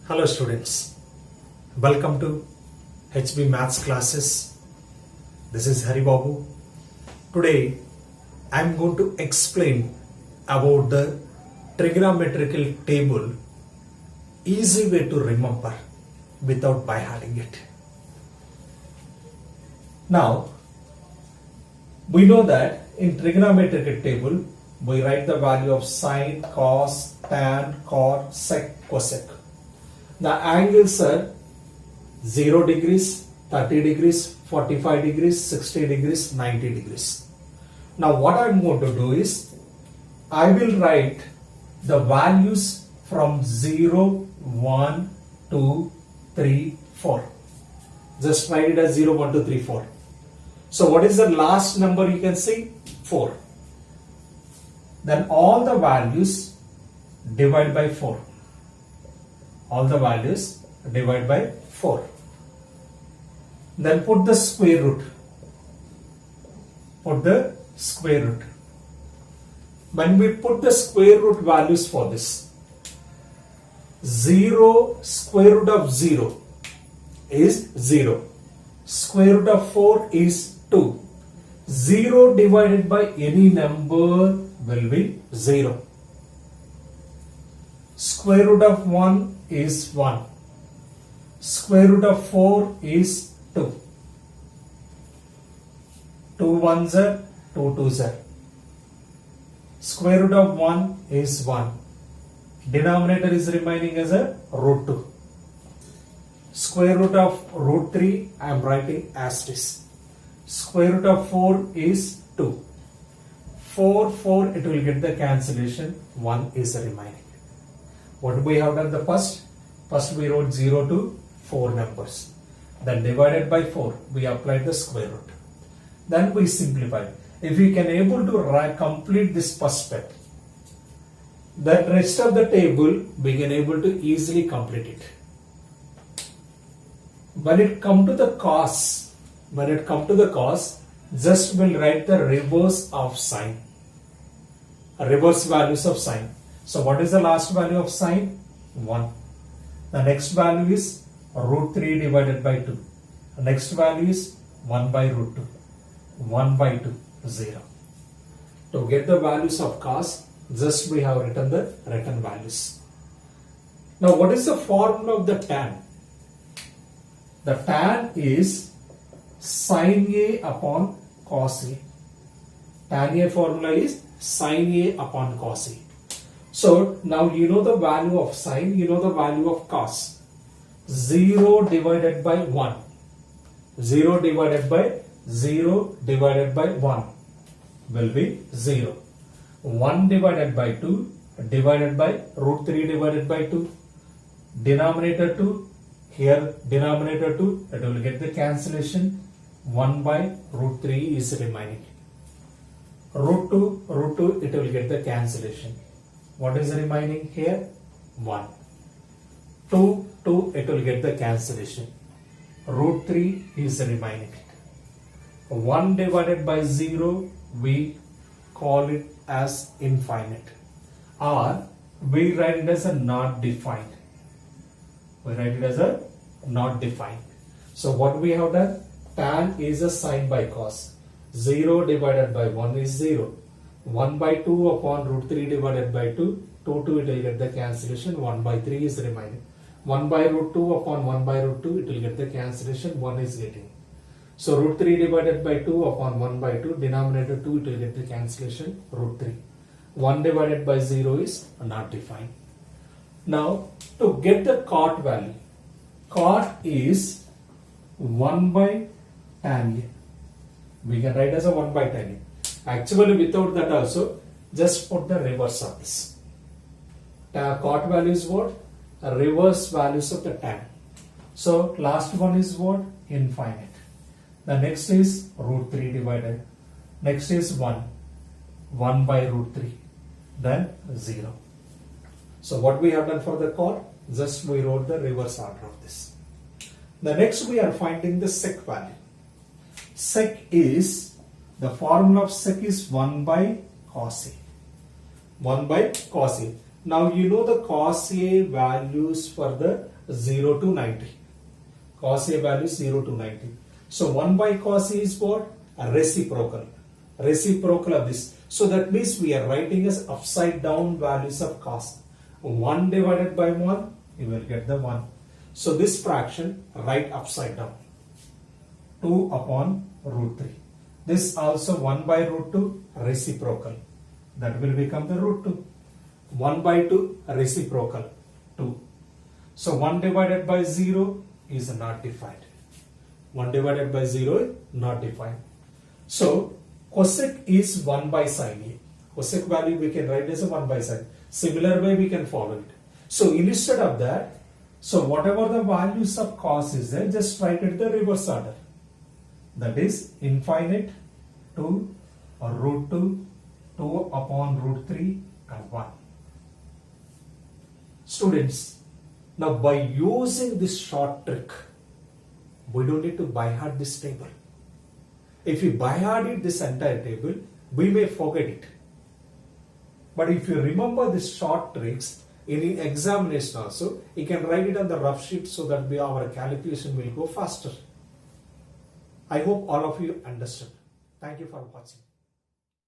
Hello students, welcome to HB Maths classes. This is Hari Babu. Today I am going to explain about the trigonometrical table, easy way to remember without by hearting it. Now we know that in trigonometrical table we write the value of sine, cos, tan, cot, sec, cosec. The angles are 0 degrees, 30 degrees, 45 degrees, 60 degrees, 90 degrees. Now what I am going to do is, I will write the values from 0, 1, 2, 3, 4. Just write it as 0, 1, 2, 3, 4. So what is the last number you can see? 4. Then all the values divide by 4. All the values divide by 4. Then put the square root. Put the square root. When we put the square root values for this, 0 square root of 0 is 0. Square root of 4 is 2. 0 divided by any number will be 0. Square root of 1 is 1. Square root of 4 is 2. 2 ones are 2 twos are. Square root of 1 is 1. Denominator is remaining as a root 2. Square root of root 3 I am writing as this. Square root of 4 is 2. 4 it will get the cancellation. 1 is remaining. What we have done the first? First we wrote 0 to 4 numbers. Then divided by 4, we applied the square root. Then we simplified. If we can able to complete this first step, the rest of the table we can able to easily complete it. When it come to the cos, just we'll write the reverse of sine. Reverse values of sine. So what is the last value of sine? 1. The next value is root 3 divided by 2. The next value is 1 by root 2. 1 by 2, 0. To get the values of cos, just we have written the written values. Now what is the formula of the tan? The tan is sin A upon cos A. Tan A formula is sin A upon cos A. So now you know the value of sine, you know the value of cos. 0 divided by 1. 0 divided by 1 will be 0. 1 divided by 2 divided by root 3 divided by 2. Denominator 2, here denominator 2, it will get the cancellation. 1 by root 3 is remaining. Root 2, it will get the cancellation. What is remaining here? 1. 2, it will get the cancellation. Root 3 is remaining. 1 divided by 0, we call it as infinite. Or we write it as a not defined. So what we have done? Tan is a sine by cos. 0 divided by 1 is 0. 1 by 2 upon root 3 divided by 2, 2 it will get the cancellation, 1 by 3 is remaining. 1 by root 2 upon 1 by root 2, it will get the cancellation, 1 is getting. So root 3 divided by 2 upon 1 by 2, denominator 2, it will get the cancellation, root 3. 1 divided by 0 is not defined. Now to get the cot value, cot is 1 by tan A. We can write as a 1 by tan A. Actually without that also, just put the reverse of this. Cot value is what? Reverse values of the tan. So last one is what? Infinite. The next is root 3 divided. Next is 1. 1 by root 3. Then 0. So what we have done for the cot? Just we wrote the reverse order of this. The next we are finding the sec value. Sec is, the formula of sec is 1 by cos A. 1 by cos A. Now you know the cos A values for the 0 to 90. Cos A value is 0 to 90. So 1 by cos A is what? A reciprocal. Reciprocal of this. So that means we are writing as upside down values of cos. 1 divided by 1, you will get the 1. So this fraction, write upside down. 2 upon root 3. This also 1 by root 2, reciprocal. That will become the root 2. 1 by 2, reciprocal, 2. So 1 divided by 0 is not defined. 1 divided by 0 is not defined. So cosec is 1 by sin A. Cosec value we can write as a 1 by sin. Similar way we can follow it. So instead of that, so whatever the values of cos is there, just write it the reverse order. That is infinite 2 or root 2, 2 upon root 3 and 1. Students, now by using this short trick, we don't need to by heart this table. If you by heart it this entire table, we may forget it. But if you remember these short tricks in the examination also, you can write it on the rough sheet so that our calculation will go faster. I hope all of you understood. Thank you for watching.